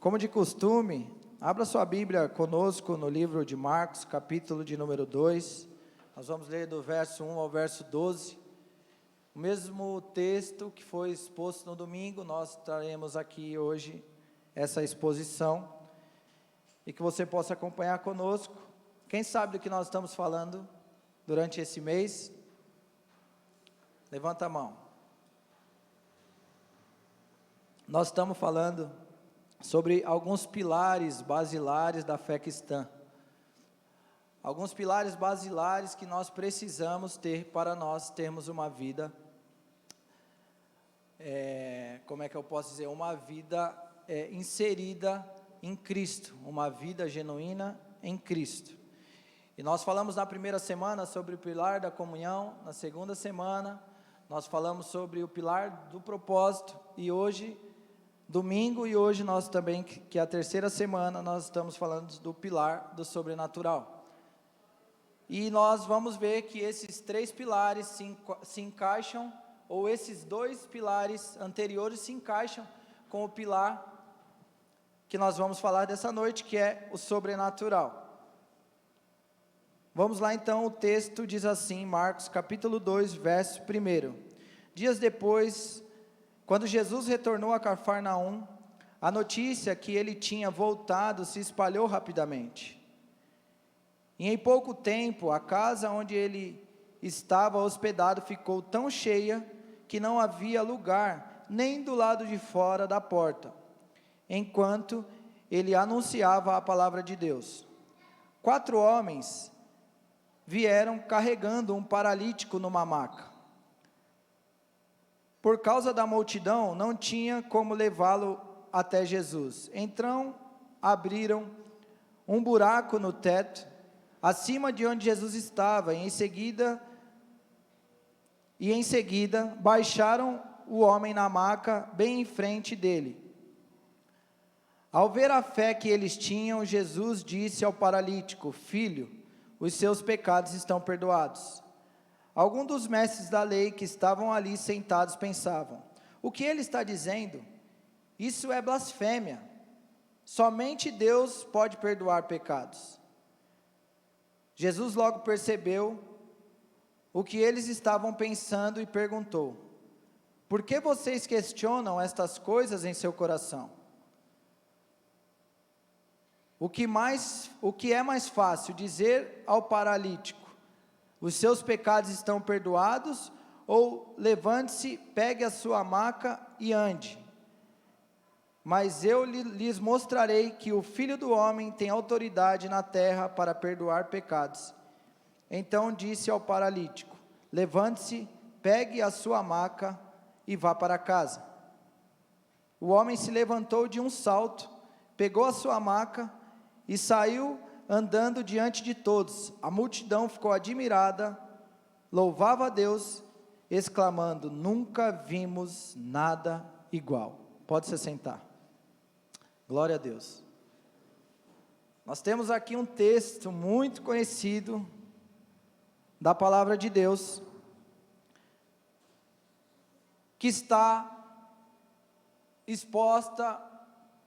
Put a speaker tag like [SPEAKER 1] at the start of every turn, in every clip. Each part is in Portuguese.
[SPEAKER 1] Como de costume, abra sua Bíblia conosco no livro de Marcos, capítulo de número 2. Nós vamos ler do verso 1 ao verso 12. O mesmo texto que foi exposto no domingo, nós traremos aqui hoje essa exposição. E que você possa acompanhar conosco. Quem sabe do que nós estamos falando durante esse mês? Levanta a mão. Nós estamos falando sobre alguns pilares basilares da fé cristã. Alguns pilares basilares que nós precisamos ter para nós termos uma vida, uma vida inserida em Cristo, uma vida genuína em Cristo. E nós falamos na primeira semana sobre o pilar da comunhão, na segunda semana nós falamos sobre o pilar do propósito, e hoje, domingo e hoje nós também, que é a terceira semana, nós estamos falando do pilar do sobrenatural. E nós vamos ver que esses três pilares se encaixam, ou esses dois pilares anteriores se encaixam com o pilar que nós vamos falar dessa noite, que é o sobrenatural. Vamos lá então, o texto diz assim, Marcos capítulo 2, verso 1. Dias depois, quando Jesus retornou a Cafarnaum, a notícia que ele tinha voltado se espalhou rapidamente. E em pouco tempo, a casa onde ele estava hospedado ficou tão cheia, que não havia lugar, nem do lado de fora da porta, enquanto ele anunciava a palavra de Deus. 4 homens vieram carregando um paralítico numa maca. Por causa da multidão, não tinha como levá-lo até Jesus. Então, abriram um buraco no teto, acima de onde Jesus estava, e em seguida, baixaram o homem na maca, bem em frente dele. Ao ver a fé que eles tinham, Jesus disse ao paralítico: Filho, os seus pecados estão perdoados. Alguns dos mestres da lei que estavam ali sentados pensavam: o que ele está dizendo? Isso é blasfêmia. Somente Deus pode perdoar pecados. Jesus logo percebeu o que eles estavam pensando e perguntou: por que vocês questionam estas coisas em seu coração? O que é mais fácil, dizer ao paralítico: os seus pecados estão perdoados, ou levante-se, pegue a sua maca e ande? Mas eu lhes mostrarei que o Filho do Homem tem autoridade na terra para perdoar pecados. Então disse ao paralítico: levante-se, pegue a sua maca e vá para casa. O homem se levantou de um salto, pegou a sua maca e saiu andando diante de todos. A multidão ficou admirada, louvava a Deus, exclamando: nunca vimos nada igual. Pode se sentar. Glória a Deus. Nós temos aqui um texto muito conhecido da palavra de Deus, que está exposta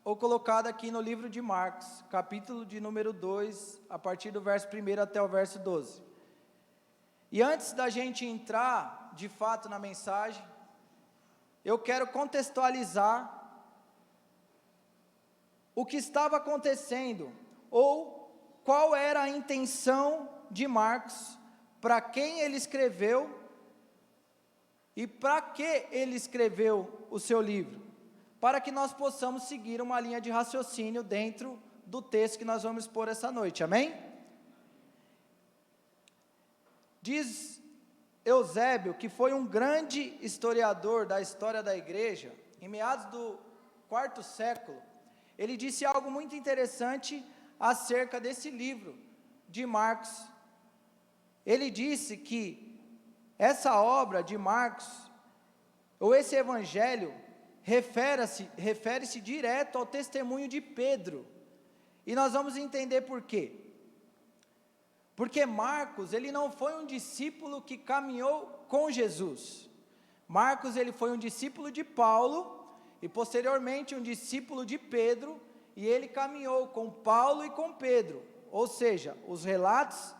[SPEAKER 1] ou colocada aqui no livro de Marcos, capítulo de número 2, a partir do verso 1 até o verso 12. E antes da gente entrar, de fato, na mensagem, eu quero contextualizar o que estava acontecendo, ou qual era a intenção de Marcos, para quem ele escreveu, e para que ele escreveu o seu livro, para que nós possamos seguir uma linha de raciocínio dentro do texto que nós vamos expor essa noite, amém? Diz Eusébio, que foi um grande historiador da história da igreja, em meados do 4º século, ele disse algo muito interessante acerca desse livro de Marcos. Ele disse que essa obra de Marcos, ou esse evangelho, refere-se direto ao testemunho de Pedro. E nós vamos entender por quê. Porque Marcos, ele não foi um discípulo que caminhou com Jesus. Marcos, ele foi um discípulo de Paulo, e posteriormente um discípulo de Pedro, e ele caminhou com Paulo e com Pedro. Ou seja, os relatos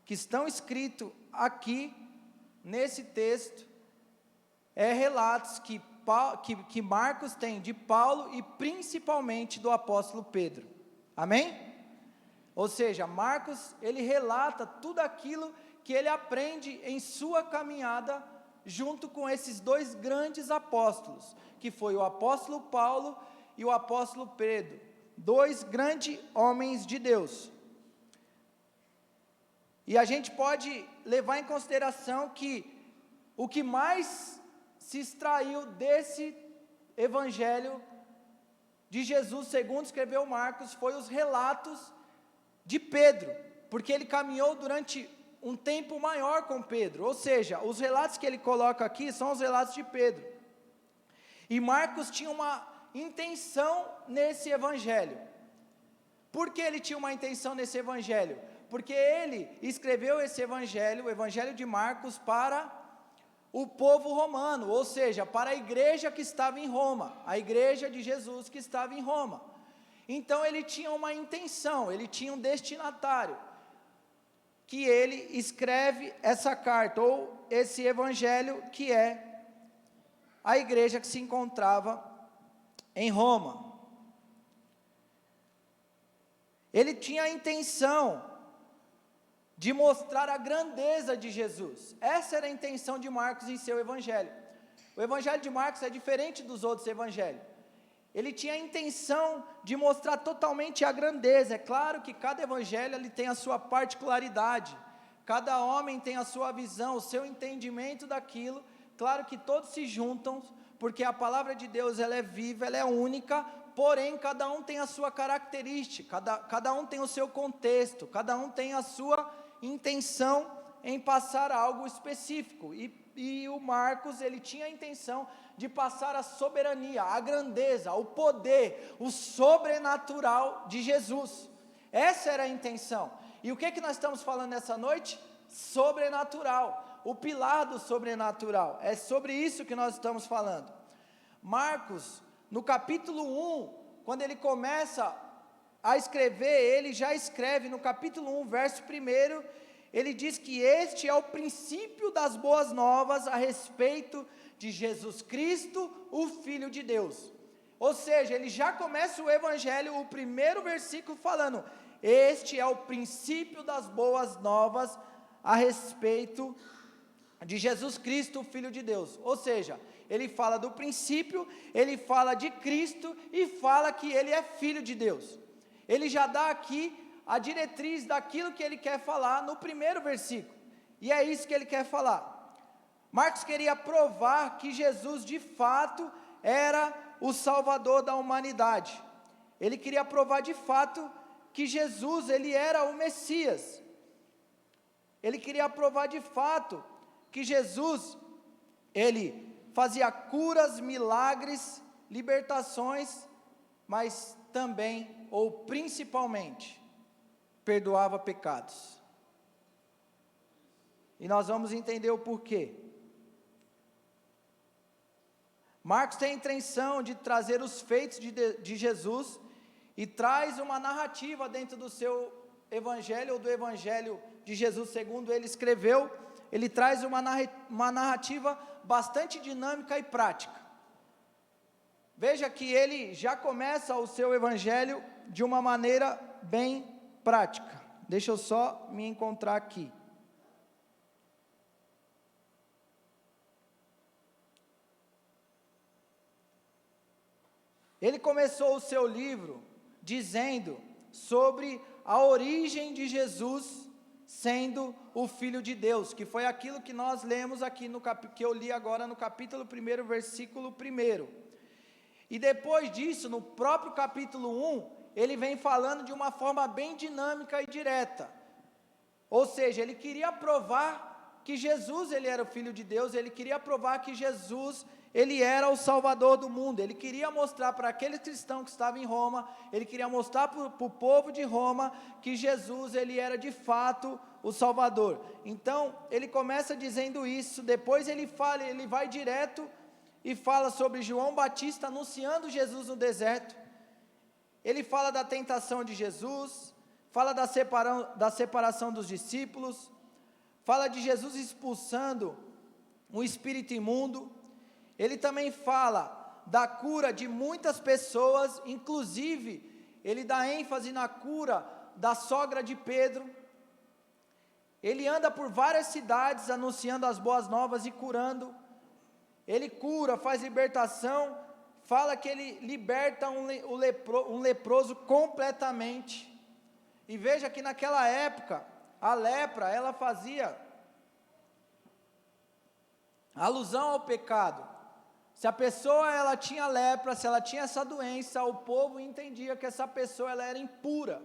[SPEAKER 1] que estão escritos aqui, nesse texto, relatos que Marcos tem de Paulo e principalmente do apóstolo Pedro. Amém? Ou seja, Marcos, ele relata tudo aquilo que ele aprende em sua caminhada junto com esses dois grandes apóstolos, que foi o apóstolo Paulo e o apóstolo Pedro, dois grandes homens de Deus. E a gente pode levar em consideração que o que mais se extraiu desse evangelho de Jesus, segundo escreveu Marcos, foi os relatos de Pedro, porque ele caminhou durante um tempo maior com Pedro, ou seja, os relatos que ele coloca aqui são os relatos de Pedro. E Marcos tinha uma intenção nesse evangelho. Por que ele tinha uma intenção nesse evangelho? Porque ele escreveu esse evangelho, o evangelho de Marcos, para o povo romano, ou seja, para a igreja que estava em Roma, a igreja de Jesus que estava em Roma. Então ele tinha uma intenção, ele tinha um destinatário, que ele escreve essa carta, ou esse evangelho, que é a igreja que se encontrava em Roma. Ele tinha a intenção de mostrar a grandeza de Jesus. Essa era a intenção de Marcos em seu evangelho. O evangelho de Marcos é diferente dos outros evangelhos. Ele tinha a intenção de mostrar totalmente a grandeza. É claro que cada evangelho ele tem a sua particularidade, cada homem tem a sua visão, o seu entendimento daquilo. Claro que todos se juntam, porque a palavra de Deus ela é viva, ela é única, porém cada um tem a sua característica, cada um tem o seu contexto, cada um tem a sua intenção em passar algo específico. E o Marcos, ele tinha a intenção de passar a soberania, a grandeza, o poder, o sobrenatural de Jesus. Essa era a intenção. E o que nós estamos falando nessa noite? Sobrenatural, o pilar do sobrenatural. É sobre isso que nós estamos falando. Marcos, no capítulo 1, quando ele começa a escrever, ele já escreve no capítulo 1, verso 1, ele diz que este é o princípio das boas novas a respeito de Jesus Cristo, o Filho de Deus. Ou seja, ele já começa o evangelho, o primeiro versículo falando, este é o princípio das boas novas a respeito de Jesus Cristo, o Filho de Deus. Ou seja, ele fala do princípio, ele fala de Cristo e fala que ele é Filho de Deus. Ele já dá aqui a diretriz daquilo que ele quer falar no primeiro versículo, e é isso que ele quer falar. Marcos queria provar que Jesus de fato era o Salvador da humanidade. Ele queria provar de fato que Jesus ele era o Messias. Ele queria provar de fato que Jesus ele fazia curas, milagres, libertações, mas também, ou principalmente, perdoava pecados. E nós vamos entender o porquê. Marcos tem a intenção de trazer os feitos de Jesus e traz uma narrativa dentro do seu evangelho, ou do evangelho de Jesus segundo ele escreveu. Ele traz uma narrativa bastante dinâmica e prática. Veja que ele já começa o seu evangelho de uma maneira bem prática. Deixa eu só me encontrar aqui. Ele começou o seu livro dizendo sobre a origem de Jesus sendo o Filho de Deus, que foi aquilo que nós lemos aqui, que eu li agora no capítulo 1, versículo 1. E depois disso, no próprio capítulo 1, ele vem falando de uma forma bem dinâmica e direta. Ou seja, ele queria provar que Jesus ele era o Filho de Deus, ele queria provar que Jesus ele era o Salvador do mundo. Ele queria mostrar para aqueles cristãos que estavam em Roma, ele queria mostrar para o povo de Roma que Jesus ele era de fato o Salvador. Então ele começa dizendo isso, depois ele vai direto e fala sobre João Batista anunciando Jesus no deserto. ele fala da tentação de Jesus, fala da separação dos discípulos, fala de Jesus expulsando um espírito imundo. Ele também fala da cura de muitas pessoas, inclusive ele dá ênfase na cura da sogra de Pedro. Ele anda por várias cidades anunciando as boas novas e curando. Ele cura, faz libertação, fala que ele liberta um leproso completamente. E veja que naquela época, a lepra, ela fazia alusão ao pecado. Se a pessoa ela tinha lepra, se ela tinha essa doença, o povo entendia que essa pessoa ela era impura,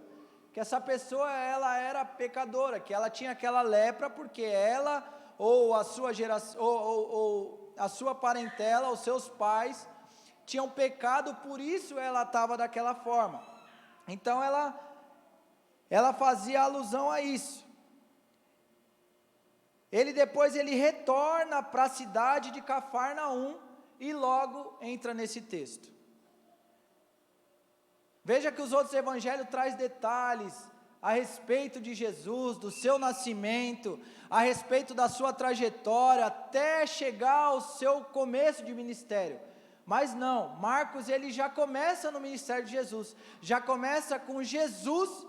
[SPEAKER 1] que essa pessoa ela era pecadora, que ela tinha aquela lepra porque ela ou a sua geração ou a sua parentela, os seus pais tinham pecado, por isso ela estava daquela forma. Então ela fazia alusão a isso. Depois ele retorna para a cidade de Cafarnaum e logo entra nesse texto. Veja que os outros evangelhos trazem detalhes a respeito de Jesus, do seu nascimento, a respeito da sua trajetória, até chegar ao seu começo de ministério. Mas não, Marcos ele já começa no ministério de Jesus, já começa com Jesus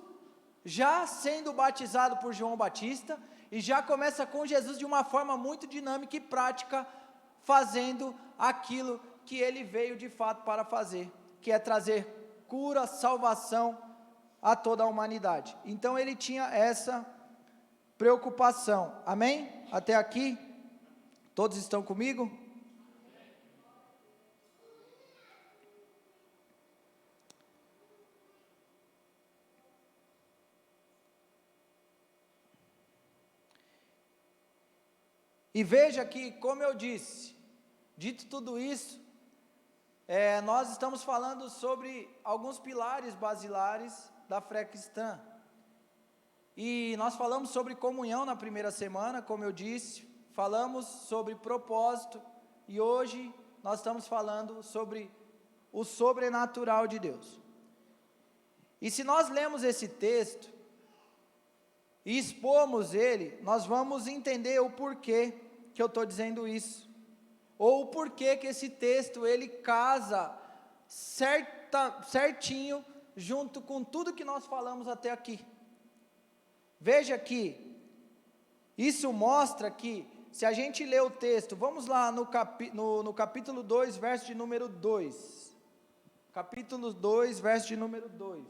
[SPEAKER 1] já sendo batizado por João Batista, e já começa com Jesus de uma forma muito dinâmica e prática, fazendo aquilo que ele veio de fato para fazer, que é trazer cura, salvação a toda a humanidade. Então ele tinha essa preocupação, amém? Até aqui, todos estão comigo? E veja que, como eu disse, dito tudo isso, nós estamos falando sobre alguns pilares basilares da fé cristã. E nós falamos sobre comunhão na primeira semana, como eu disse, falamos sobre propósito, e hoje nós estamos falando sobre o sobrenatural de Deus. E se nós lemos esse texto e expomos ele, nós vamos entender o porquê que eu estou dizendo isso, ou o porquê que esse texto ele casa certinho junto com tudo que nós falamos até aqui. Veja que isso mostra que, se a gente ler o texto, vamos lá no capítulo 2, verso de número 2, capítulo 2, verso de número 2,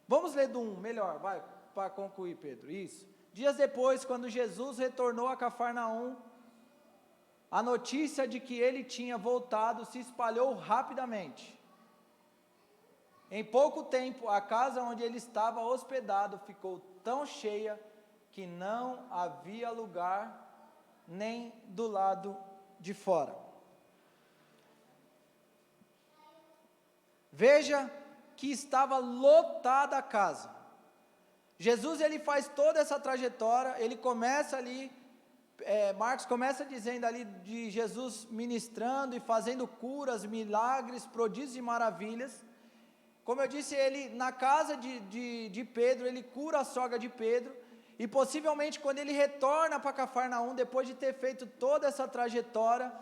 [SPEAKER 1] vamos ler do 1, melhor, vai, para concluir, Pedro, isso. Dias depois, quando Jesus retornou a Cafarnaum, a notícia de que ele tinha voltado se espalhou rapidamente. Em pouco tempo, a casa onde ele estava hospedado ficou tão cheia que não havia lugar nem do lado de fora. Veja que estava lotada a casa. Jesus ele faz toda essa trajetória, ele começa ali, Marcos começa dizendo ali de Jesus ministrando e fazendo curas, milagres, prodígios e maravilhas. Como eu disse, ele na casa de Pedro, ele cura a sogra de Pedro, e possivelmente quando ele retorna para Cafarnaum, depois de ter feito toda essa trajetória,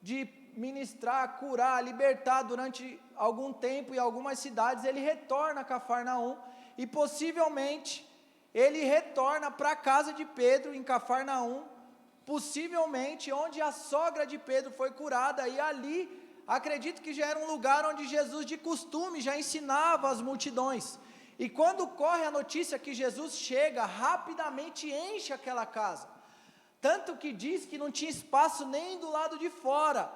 [SPEAKER 1] de ministrar, curar, libertar durante algum tempo em algumas cidades, ele retorna a Cafarnaum, e possivelmente ele retorna para a casa de Pedro em Cafarnaum, possivelmente onde a sogra de Pedro foi curada, e ali acredito que já era um lugar onde Jesus de costume já ensinava as multidões, e quando corre a notícia que Jesus chega, rapidamente enche aquela casa, tanto que diz que não tinha espaço nem do lado de fora,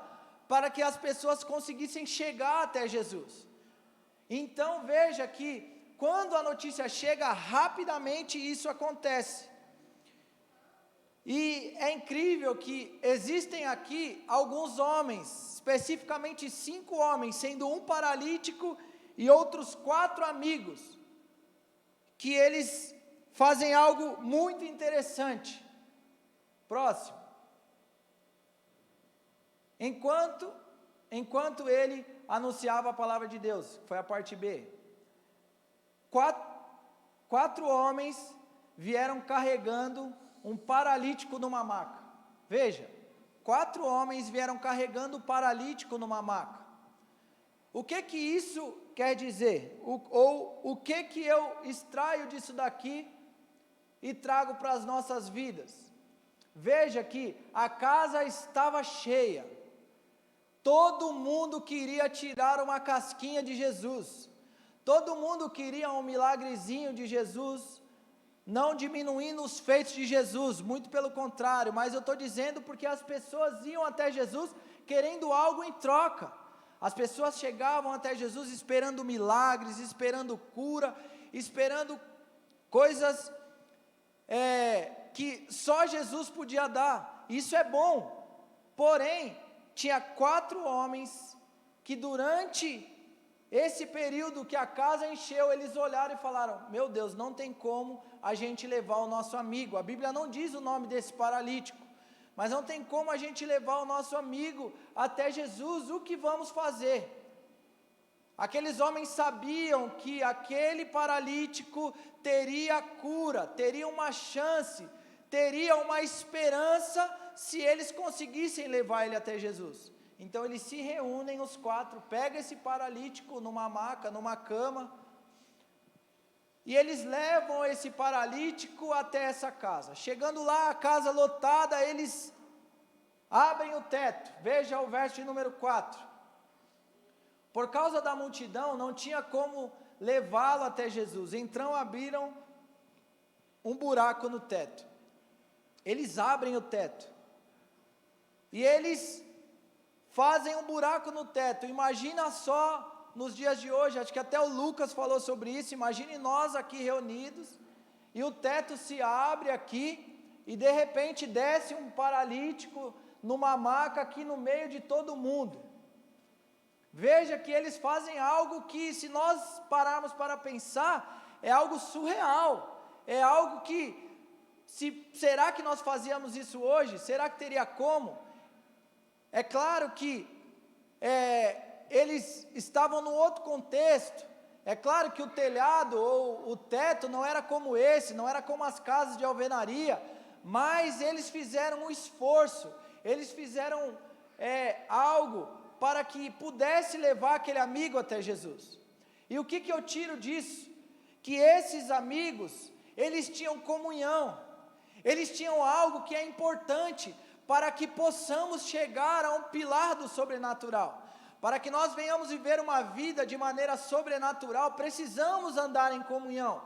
[SPEAKER 1] para que as pessoas conseguissem chegar até Jesus. Então veja que, quando a notícia chega, rapidamente isso acontece. E é incrível que existem aqui alguns homens, especificamente 5 homens, sendo um paralítico e outros 4 amigos, que eles fazem algo muito interessante. Próximo. Enquanto enquanto ele anunciava a palavra de Deus, foi a parte B. Quatro homens vieram carregando um paralítico numa maca. Veja, 4 homens vieram carregando o paralítico numa maca. O que que isso quer dizer? O que que eu extraio disso daqui e trago para as nossas vidas? Veja que a casa estava cheia. Todo mundo queria tirar uma casquinha de Jesus. Todo mundo queria um milagrezinho de Jesus, não diminuindo os feitos de Jesus, muito pelo contrário, mas eu estou dizendo porque as pessoas iam até Jesus querendo algo em troca. As pessoas chegavam até Jesus esperando milagres, esperando cura, esperando coisas que só Jesus podia dar. Isso é bom, porém, tinha 4 homens que durante esse período que a casa encheu, eles olharam e falaram: meu Deus, não tem como a gente levar o nosso amigo. A Bíblia não diz o nome desse paralítico, mas não tem como a gente levar o nosso amigo até Jesus. O que vamos fazer? Aqueles homens sabiam que aquele paralítico teria cura, teria uma chance, teria uma esperança se eles conseguissem levar ele até Jesus. Então eles se reúnem, os 4, pegam esse paralítico numa maca, numa cama, e eles levam esse paralítico até essa casa. Chegando lá, a casa lotada, eles abrem o teto. Veja o verso de número 4. Por causa da multidão, não tinha como levá-lo até Jesus. Então abriram um buraco no teto. Eles abrem o teto. E eles fazem um buraco no teto. Imagina só, nos dias de hoje, acho que até o Lucas falou sobre isso, imagine nós aqui reunidos, e o teto se abre aqui, e de repente desce um paralítico, numa maca aqui no meio de todo mundo. Veja que eles fazem algo que, se nós pararmos para pensar, é algo surreal, é algo que, será que nós fazíamos isso hoje? Será que teria como? É claro que eles estavam num outro contexto. É claro que o telhado ou o teto não era como esse, não era como as casas de alvenaria, mas eles fizeram um esforço, eles fizeram algo para que pudesse levar aquele amigo até Jesus. E o que eu tiro disso? Que esses amigos, eles tinham comunhão, eles tinham algo que é importante para que possamos chegar a um pilar do sobrenatural. Para que nós venhamos viver uma vida de maneira sobrenatural, precisamos andar em comunhão,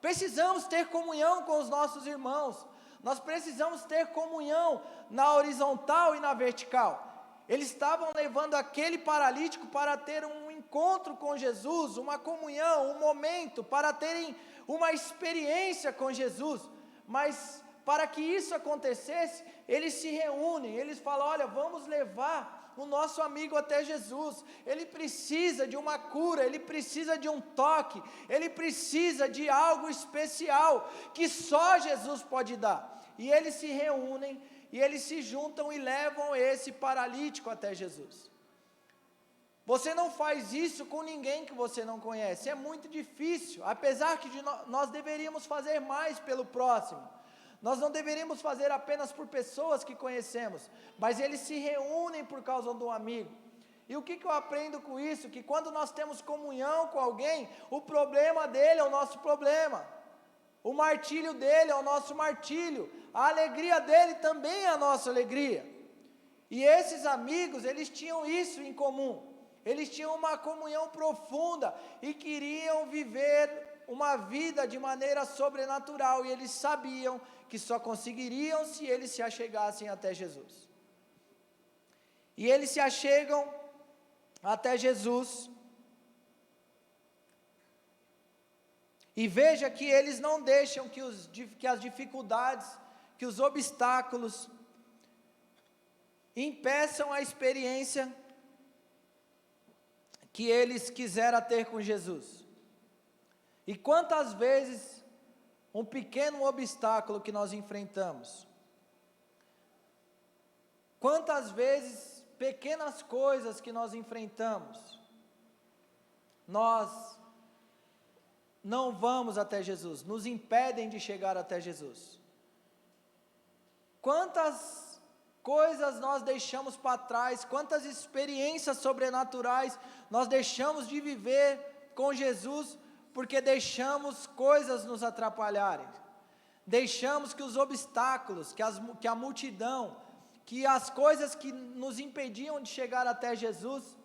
[SPEAKER 1] precisamos ter comunhão com os nossos irmãos, nós precisamos ter comunhão na horizontal e na vertical. Eles estavam levando aquele paralítico para ter um encontro com Jesus, uma comunhão, um momento, para terem uma experiência com Jesus, mas para que isso acontecesse, eles se reúnem, eles falam: olha, vamos levar o nosso amigo até Jesus, ele precisa de uma cura, ele precisa de um toque, ele precisa de algo especial, que só Jesus pode dar. E eles se reúnem, e eles se juntam e levam esse paralítico até Jesus. Você não faz isso com ninguém que você não conhece, é muito difícil, apesar que nós deveríamos fazer mais pelo próximo. Nós não deveríamos fazer apenas por pessoas que conhecemos, mas eles se reúnem por causa do amigo. E o que eu aprendo com isso? Que quando nós temos comunhão com alguém, o problema dele é o nosso problema, o martírio dele é o nosso martírio, a alegria dele também é a nossa alegria. E esses amigos, eles tinham isso em comum, eles tinham uma comunhão profunda e queriam viver uma vida de maneira sobrenatural, e eles sabiam que só conseguiriam se eles se achegassem até Jesus. E eles se achegam até Jesus, e veja que eles não deixam que as dificuldades, que os obstáculos impeçam a experiência que eles quiseram ter com Jesus. E quantas vezes um pequeno obstáculo que nós enfrentamos, quantas vezes pequenas coisas que nós enfrentamos, nós não vamos até Jesus, nos impedem de chegar até Jesus. Quantas coisas nós deixamos para trás, quantas experiências sobrenaturais nós deixamos de viver com Jesus, porque deixamos coisas nos atrapalharem, deixamos que os obstáculos, que a multidão, que as coisas que nos impediam de chegar até Jesus,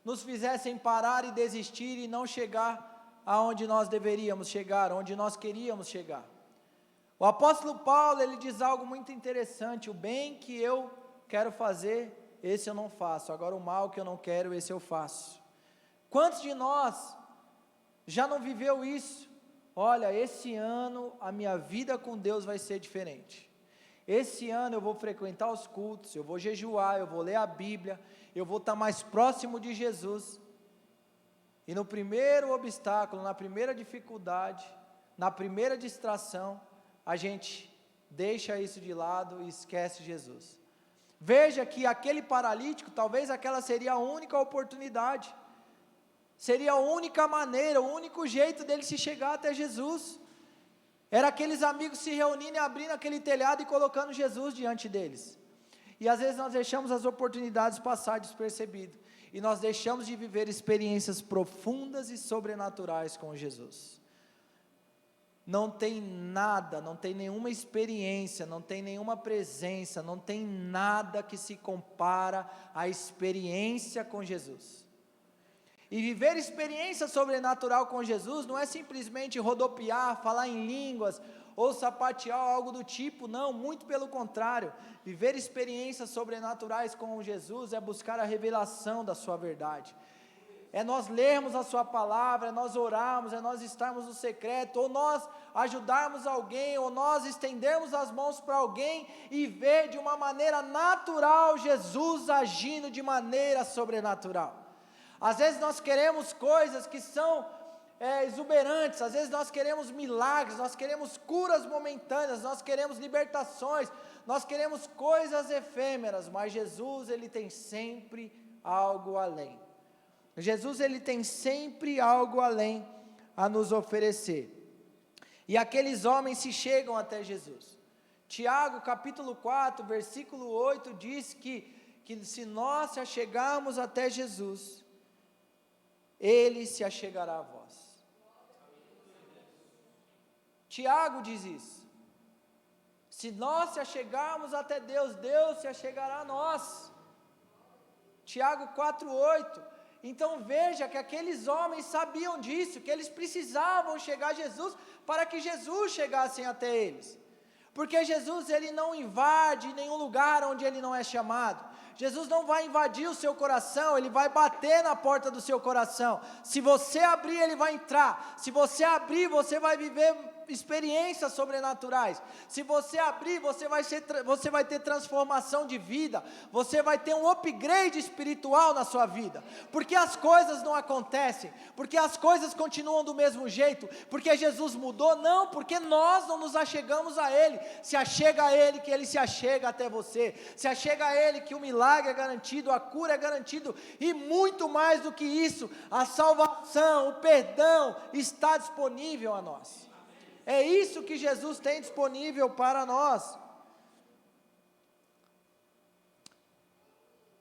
[SPEAKER 1] nos fizessem parar e desistir e não chegar aonde nós deveríamos chegar, onde nós queríamos chegar. O apóstolo Paulo, ele diz algo muito interessante: o bem que eu quero fazer, esse eu não faço, agora o mal que eu não quero, esse eu faço. Quantos de nós já não viveu isso? Olha, esse ano a minha vida com Deus vai ser diferente. Esse ano eu vou frequentar os cultos, eu vou jejuar, eu vou ler a Bíblia, eu vou estar mais próximo de Jesus. E no primeiro obstáculo, na primeira dificuldade, na primeira distração, a gente deixa isso de lado e esquece Jesus. Veja que aquele paralítico, talvez aquela seria a única oportunidade, seria a única maneira, o único jeito dele se chegar até Jesus. Era aqueles amigos se reunindo e abrindo aquele telhado e colocando Jesus diante deles. E às vezes nós deixamos as oportunidades passar despercebido, e nós deixamos de viver experiências profundas e sobrenaturais com Jesus. Não tem nada, não tem nenhuma experiência, não tem nenhuma presença, não tem nada que se compara à experiência com Jesus. E viver experiência sobrenatural com Jesus não é simplesmente rodopiar, falar em línguas, ou sapatear, algo do tipo, não, muito pelo contrário. Viver experiências sobrenaturais com Jesus é buscar a revelação da sua verdade, é nós lermos a sua palavra, é nós orarmos, é nós estarmos no secreto, ou nós ajudarmos alguém, ou nós estendermos as mãos para alguém e ver de uma maneira natural Jesus agindo de maneira sobrenatural. Às vezes nós queremos coisas que são exuberantes, às vezes nós queremos milagres, nós queremos curas momentâneas, nós queremos libertações, nós queremos coisas efêmeras, mas Jesus, ele tem sempre algo além. Jesus, ele tem sempre algo além a nos oferecer. E aqueles homens se chegam até Jesus. Tiago capítulo 4, versículo 8 diz que se nós se achegarmos até Jesus, ele se achegará a vós. Tiago diz isso. Se nós se achegarmos até Deus, Deus se achegará a nós. Tiago 4:8. Então veja que aqueles homens sabiam disso, que eles precisavam chegar a Jesus para que Jesus chegasse até eles. Porque Jesus, ele não invade nenhum lugar onde ele não é chamado. Jesus não vai invadir o seu coração, ele vai bater na porta do seu coração. Se você abrir, ele vai entrar. Se você abrir, você vai viver experiências sobrenaturais. Se você abrir, você vai ter transformação de vida, você vai ter um upgrade espiritual na sua vida, porque as coisas não acontecem, porque as coisas continuam do mesmo jeito, porque Jesus mudou, não, porque nós não nos achegamos a Ele. Se achega a Ele, que Ele se achega até você, se achega a Ele, que o milagre é garantido, a cura é garantido, e muito mais do que isso, a salvação, o perdão está disponível a nós. É isso que Jesus tem disponível para nós.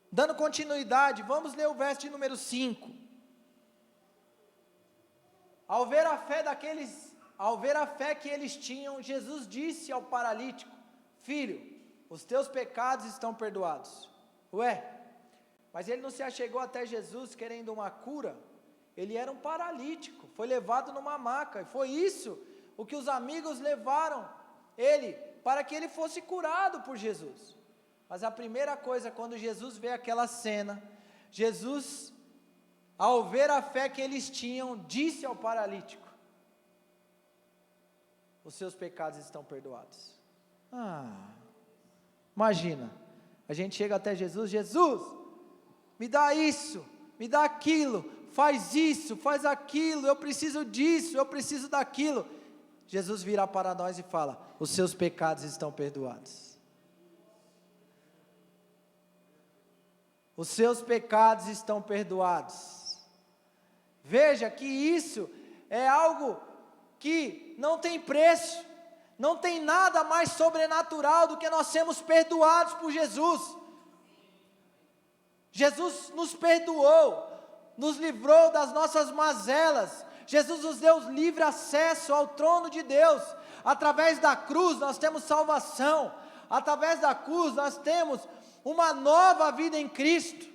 [SPEAKER 1] Dando continuidade, vamos ler o verso de número 5. Ao ver a fé que eles tinham, Jesus disse ao paralítico: filho, os teus pecados estão perdoados. Ué, mas ele não se achegou até Jesus querendo uma cura. Ele era um paralítico, foi levado numa maca, e foi isso o que os amigos levaram ele, para que ele fosse curado por Jesus. Mas a primeira coisa, quando Jesus vê aquela cena, Jesus, ao ver a fé que eles tinham, disse ao paralítico: os seus pecados estão perdoados. Imagina, a gente chega até Jesus: Jesus, me dá isso, me dá aquilo, faz isso, faz aquilo, eu preciso disso, eu preciso daquilo. Jesus vira para nós e fala: os seus pecados estão perdoados. os seus pecados estão perdoados. Veja que isso é algo que não tem preço, não tem nada mais sobrenatural do que nós sermos perdoados por Jesus. Jesus nos perdoou, nos livrou das nossas mazelas, Jesus nos deu livre acesso ao trono de Deus. Através da cruz nós temos salvação, através da cruz nós temos uma nova vida em Cristo.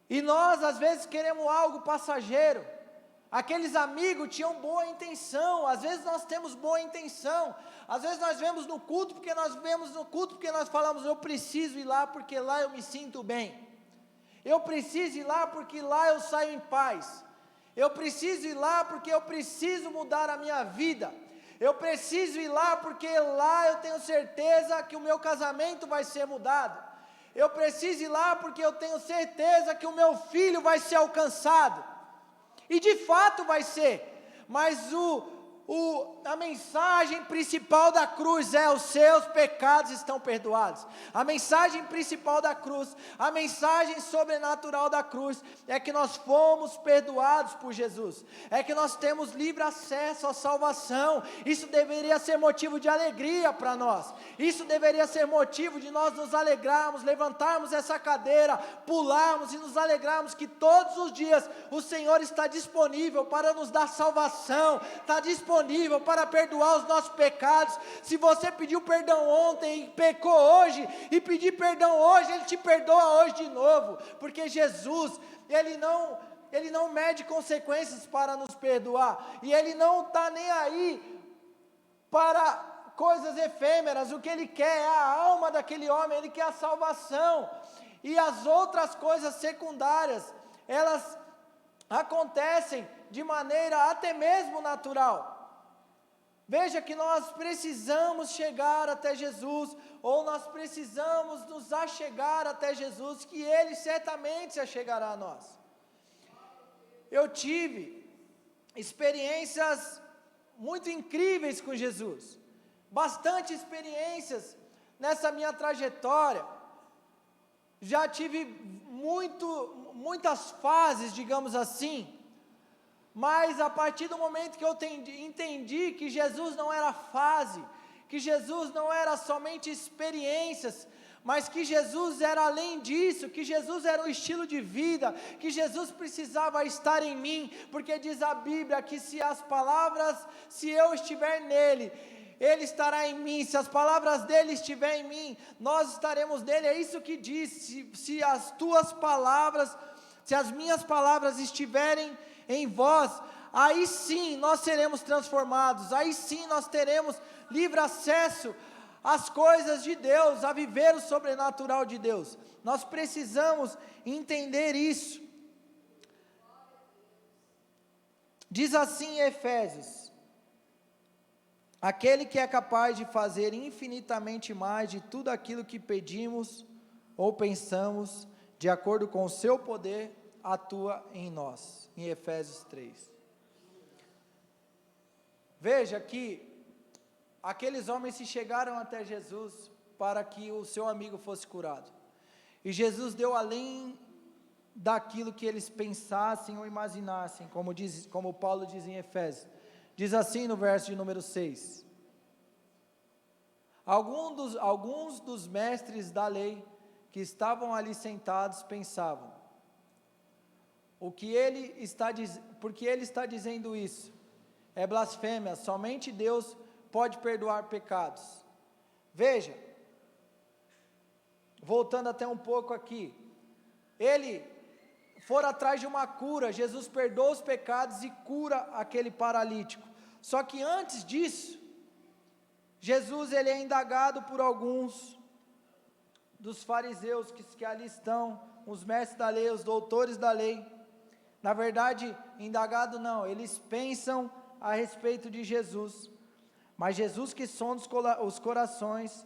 [SPEAKER 1] E nós às vezes queremos algo passageiro. Aqueles amigos tinham boa intenção, às vezes nós temos boa intenção, às vezes nós vemos no culto porque nós falamos, eu preciso ir lá porque lá eu me sinto bem, eu preciso ir lá porque lá eu saio em paz, eu preciso ir lá porque eu preciso mudar a minha vida, eu preciso ir lá porque lá eu tenho certeza que o meu casamento vai ser mudado, eu preciso ir lá porque eu tenho certeza que o meu filho vai ser alcançado. E de fato vai ser, mas a mensagem principal da cruz é: os seus pecados estão perdoados. A mensagem principal da cruz, a mensagem sobrenatural da cruz, é que nós fomos perdoados por Jesus, é que nós temos livre acesso à salvação. Isso deveria ser motivo de alegria para nós, isso deveria ser motivo de nós nos alegrarmos, levantarmos essa cadeira, pularmos e nos alegrarmos que todos os dias o Senhor está disponível para nos dar salvação, está disponível para perdoar os nossos pecados. Se você pediu perdão ontem e pecou hoje, e pedir perdão hoje, Ele te perdoa hoje de novo, porque Jesus, Ele não mede consequências para nos perdoar, e Ele não está nem aí para coisas efêmeras. O que Ele quer é a alma daquele homem, Ele quer a salvação, e as outras coisas secundárias, elas acontecem de maneira até mesmo natural. Veja que nós precisamos chegar até Jesus, ou nós precisamos nos achegar até Jesus, que Ele certamente se achegará a nós. Eu tive experiências muito incríveis com Jesus, bastante experiências nessa minha trajetória, já tive muitas fases, digamos assim, mas a partir do momento que eu entendi que Jesus não era fase, que Jesus não era somente experiências, mas que Jesus era além disso, que Jesus era um estilo de vida, que Jesus precisava estar em mim, porque diz a Bíblia que se eu estiver nele, Ele estará em mim, se as palavras dele estiverem em mim, nós estaremos nele. É isso que diz: se as minhas palavras estiverem em vós, aí sim nós seremos transformados, aí sim nós teremos livre acesso às coisas de Deus, a viver o sobrenatural de Deus. Nós precisamos entender isso. Diz assim em Efésios: aquele que é capaz de fazer infinitamente mais de tudo aquilo que pedimos ou pensamos, de acordo com o seu poder, atua em nós. Em Efésios 3. Veja que aqueles homens se chegaram até Jesus para que o seu amigo fosse curado. E Jesus deu além daquilo que eles pensassem ou imaginassem, como Paulo diz em Efésios. Diz assim no verso de número 6. Alguns dos mestres da lei que estavam ali sentados pensavam: por que ele está dizendo isso? É blasfêmia, somente Deus pode perdoar pecados. Veja, voltando até um pouco aqui, ele for atrás de uma cura, Jesus perdoa os pecados e cura aquele paralítico. Só que antes disso, Jesus ele é indagado por alguns dos fariseus que ali estão, os mestres da lei, os doutores da lei. Na verdade, indagado não, eles pensam a respeito de Jesus, mas Jesus que sonda os corações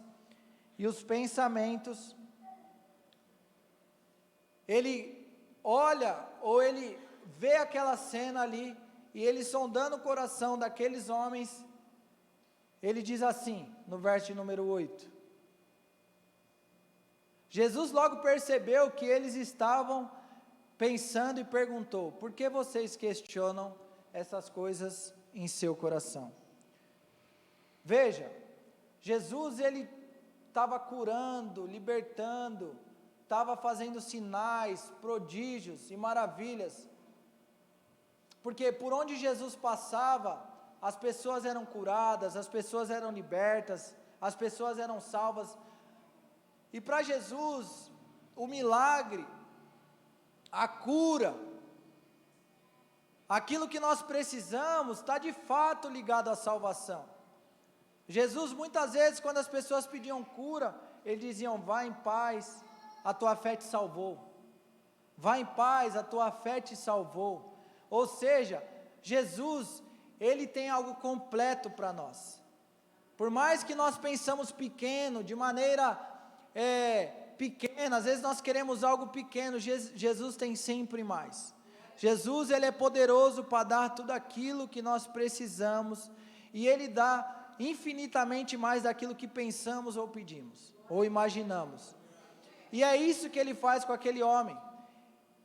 [SPEAKER 1] e os pensamentos, ele olha, ou ele vê aquela cena ali, e ele sondando o coração daqueles homens, ele diz assim, no verso de número 8: Jesus logo percebeu que eles estavam pensando e perguntou: por que vocês questionam essas coisas em seu coração? Veja, Jesus ele estava curando, libertando, estava fazendo sinais, prodígios e maravilhas, porque por onde Jesus passava, as pessoas eram curadas, as pessoas eram libertas, as pessoas eram salvas. E para Jesus, o milagre, a cura, aquilo que nós precisamos, está de fato ligado à salvação. Jesus, muitas vezes, quando as pessoas pediam cura, eles diziam: vá em paz, a tua fé te salvou. Vá em paz, a tua fé te salvou. Ou seja, Jesus, Ele tem algo completo para nós. Por mais que nós pensamos pequeno, de maneira pequena, às vezes nós queremos algo pequeno, Jesus tem sempre mais. Jesus, Ele é poderoso para dar tudo aquilo que nós precisamos, e Ele dá infinitamente mais daquilo que pensamos ou pedimos, ou imaginamos. E é isso que Ele faz com aquele homem.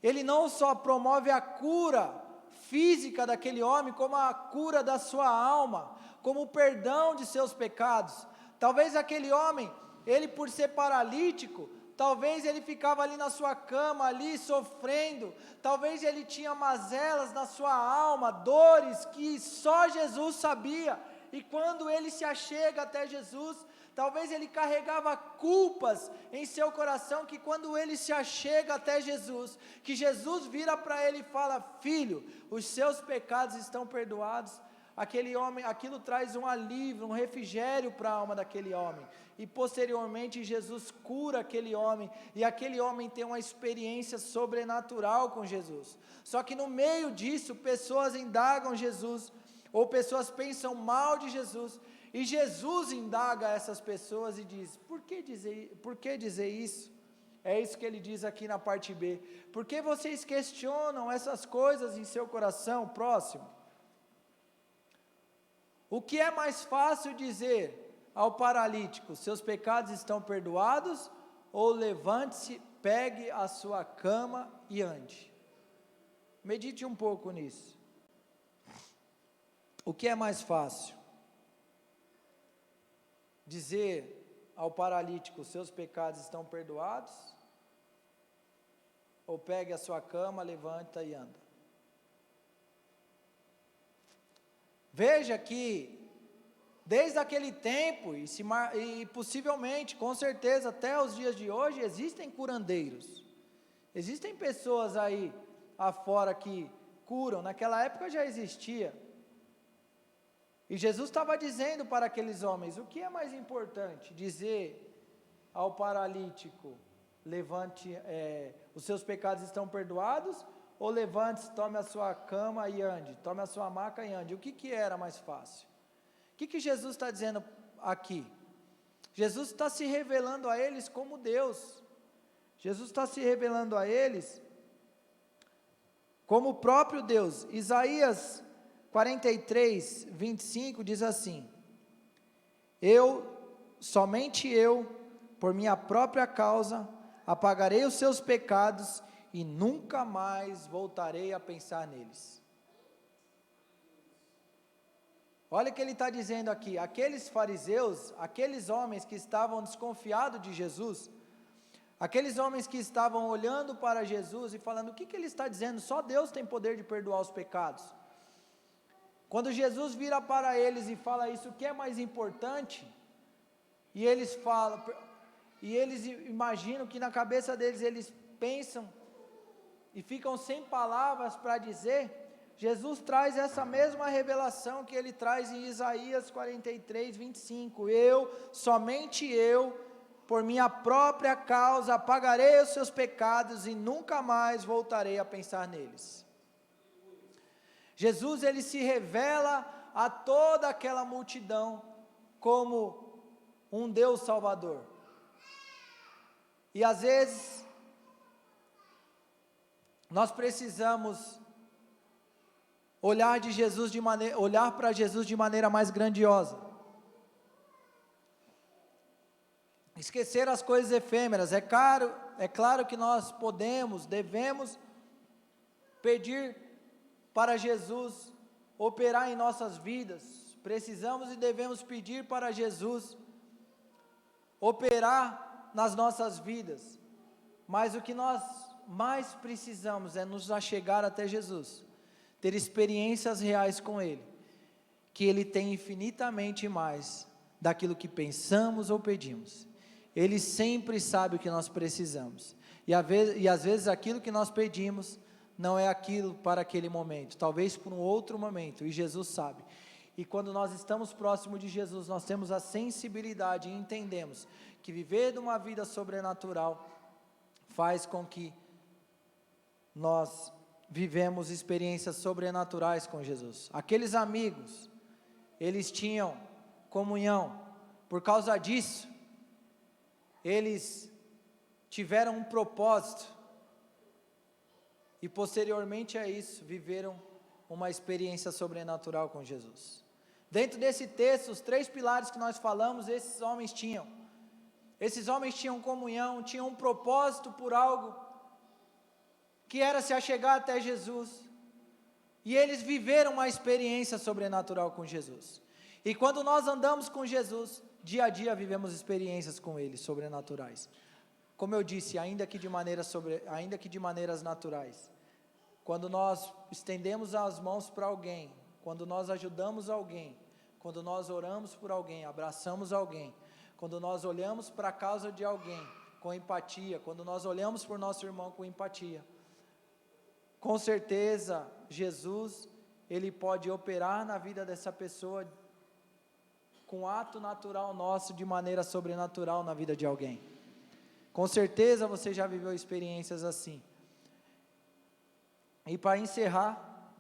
[SPEAKER 1] Ele não só promove a cura física daquele homem, como a cura da sua alma, como o perdão de seus pecados. Talvez aquele homem, ele por ser paralítico, talvez ele ficava ali na sua cama, ali sofrendo, talvez ele tinha mazelas na sua alma, dores que só Jesus sabia, e quando ele se achega até Jesus, talvez ele carregava culpas em seu coração, que quando ele se achega até Jesus, que Jesus vira para ele e fala: filho, os seus pecados estão perdoados. Aquele homem, aquilo traz um alívio, um refrigério para a alma daquele homem, e posteriormente Jesus cura aquele homem, e aquele homem tem uma experiência sobrenatural com Jesus. Só que no meio disso, pessoas indagam Jesus, ou pessoas pensam mal de Jesus, e Jesus indaga essas pessoas e diz: por que dizer isso? É isso que ele diz aqui na parte B. Por que vocês questionam essas coisas em seu coração? Próximo. O que é mais fácil dizer ao paralítico: seus pecados estão perdoados? Ou levante-se, pegue a sua cama e ande? Medite um pouco nisso. O que é mais fácil? Dizer ao paralítico: seus pecados estão perdoados? Ou pegue a sua cama, levanta e anda? Veja que, desde aquele tempo, e possivelmente, com certeza, até os dias de hoje, existem curandeiros. Existem pessoas aí afora que curam. Naquela época já existia. E Jesus estava dizendo para aqueles homens: o que é mais importante? Dizer ao paralítico: levante, os seus pecados estão perdoados? Ou levante-se, tome a sua cama e ande, tome a sua maca e ande? O que era mais fácil? O que Jesus está dizendo aqui? Jesus está se revelando a eles como Deus. Jesus está se revelando a eles como o próprio Deus. Isaías 43, 25 diz assim: somente eu, por minha própria causa, apagarei os seus pecados e nunca mais voltarei a pensar neles. Olha o que ele está dizendo aqui. Aqueles fariseus, aqueles homens que estavam desconfiados de Jesus, aqueles homens que estavam olhando para Jesus e falando: o que ele está dizendo? Só Deus tem poder de perdoar os pecados. Quando Jesus vira para eles e fala isso: o que é mais importante? E eles falam, e eles imaginam que na cabeça deles eles pensam e ficam sem palavras para dizer. Jesus traz essa mesma revelação que ele traz em Isaías 43, 25. Somente eu, por minha própria causa, apagarei os seus pecados e nunca mais voltarei a pensar neles. Jesus, ele se revela a toda aquela multidão como um Deus Salvador. E às vezes, nós precisamos olhar para Jesus de maneira mais grandiosa. esquecer as coisas efêmeras. É claro que nós devemos pedir para Jesus operar em nossas vidas. Precisamos e devemos pedir para Jesus operar nas nossas vidas. Mas o que nós mais precisamos é nos achegar até Jesus, ter experiências reais com Ele, que Ele tem infinitamente mais daquilo que pensamos ou pedimos. Ele sempre sabe o que nós precisamos, e às vezes aquilo que nós pedimos não é aquilo para aquele momento, talvez por um outro momento, e Jesus sabe. E quando nós estamos próximo de Jesus, nós temos a sensibilidade e entendemos que viver de uma vida sobrenatural faz com que nós vivemos experiências sobrenaturais com Jesus. Aqueles amigos, eles tinham comunhão. Por causa disso, eles tiveram um propósito, e posteriormente a isso, viveram uma experiência sobrenatural com Jesus. Dentro desse texto, os 3 pilares que nós falamos, esses homens tinham comunhão, tinham um propósito por algo, que era se achegar até Jesus, e eles viveram uma experiência sobrenatural com Jesus. E quando nós andamos com Jesus, dia a dia vivemos experiências com Ele, sobrenaturais. Como eu disse, ainda que de maneiras naturais. Quando nós estendemos as mãos para alguém, quando nós ajudamos alguém, quando nós oramos por alguém, abraçamos alguém, quando nós olhamos para a causa de alguém com empatia, quando nós olhamos por nosso irmão com empatia, com certeza Jesus, Ele pode operar na vida dessa pessoa com ato natural nosso, de maneira sobrenatural na vida de alguém. Com certeza você já viveu experiências assim. E para encerrar,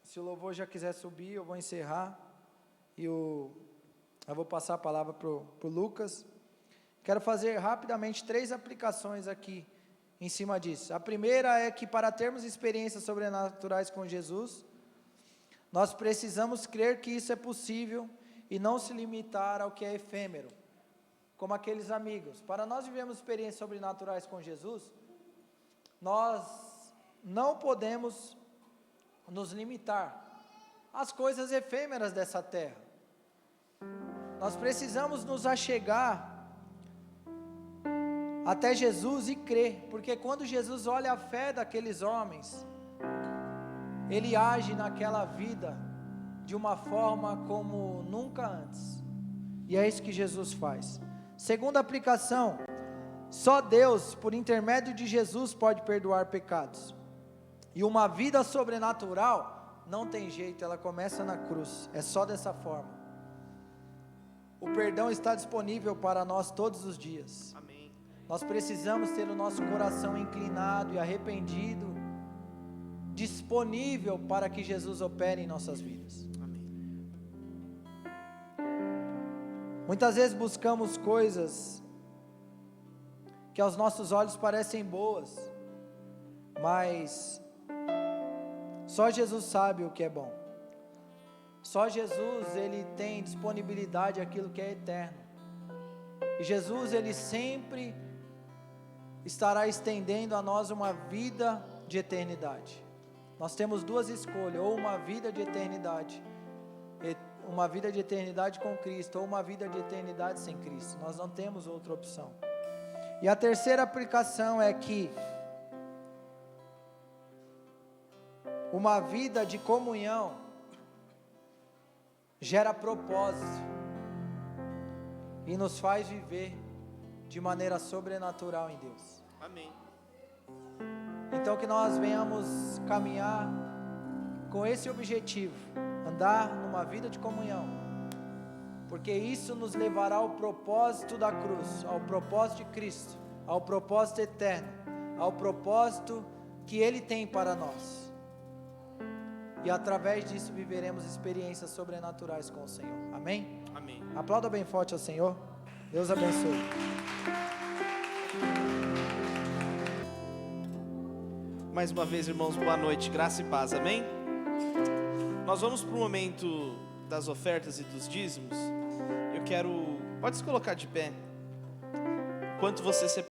[SPEAKER 1] se o louvor já quiser subir, eu vou encerrar, e eu vou passar a palavra para o Lucas. Quero fazer rapidamente 3 aplicações aqui em cima disso. A primeira é que para termos experiências sobrenaturais com Jesus, nós precisamos crer que isso é possível e não se limitar ao que é efêmero, como aqueles amigos. Para nós vivermos experiências sobrenaturais com Jesus, nós não podemos nos limitar às coisas efêmeras dessa terra. Nós precisamos nos achegar até Jesus e crer, porque quando Jesus olha a fé daqueles homens, Ele age naquela vida de uma forma como nunca antes, e é isso que Jesus faz. Segunda aplicação, só Deus, por intermédio de Jesus, pode perdoar pecados, e uma vida sobrenatural, não tem jeito, ela começa na cruz, é só dessa forma. O perdão está disponível para nós todos os dias.
[SPEAKER 2] Amém.
[SPEAKER 1] Nós precisamos ter o nosso coração inclinado e arrependido, disponível para que Jesus opere em nossas vidas.
[SPEAKER 2] Amém.
[SPEAKER 1] Muitas vezes buscamos coisas que aos nossos olhos parecem boas, mas só Jesus sabe o que é bom. Só Jesus, Ele tem disponibilidade àquilo que é eterno. E Jesus, Ele sempre estará estendendo a nós uma vida de eternidade. Nós temos 2 escolhas, ou uma vida de eternidade com Cristo, ou uma vida de eternidade sem Cristo. Nós não temos outra opção. E a terceira aplicação é que uma vida de comunhão gera propósito e nos faz viver de maneira sobrenatural em Deus.
[SPEAKER 2] Amém.
[SPEAKER 1] Então que nós venhamos caminhar com esse objetivo, andar numa vida de comunhão, porque isso nos levará ao propósito da cruz, ao propósito de Cristo, ao propósito eterno, ao propósito que Ele tem para nós. E através disso viveremos experiências sobrenaturais com o Senhor. Amém?
[SPEAKER 2] Amém.
[SPEAKER 1] Aplauda bem forte ao Senhor. Deus abençoe.
[SPEAKER 2] Mais uma vez, irmãos, boa noite, graça e paz, amém? Nós vamos para o momento das ofertas e dos dízimos. Eu quero Pode se colocar de pé. Enquanto você se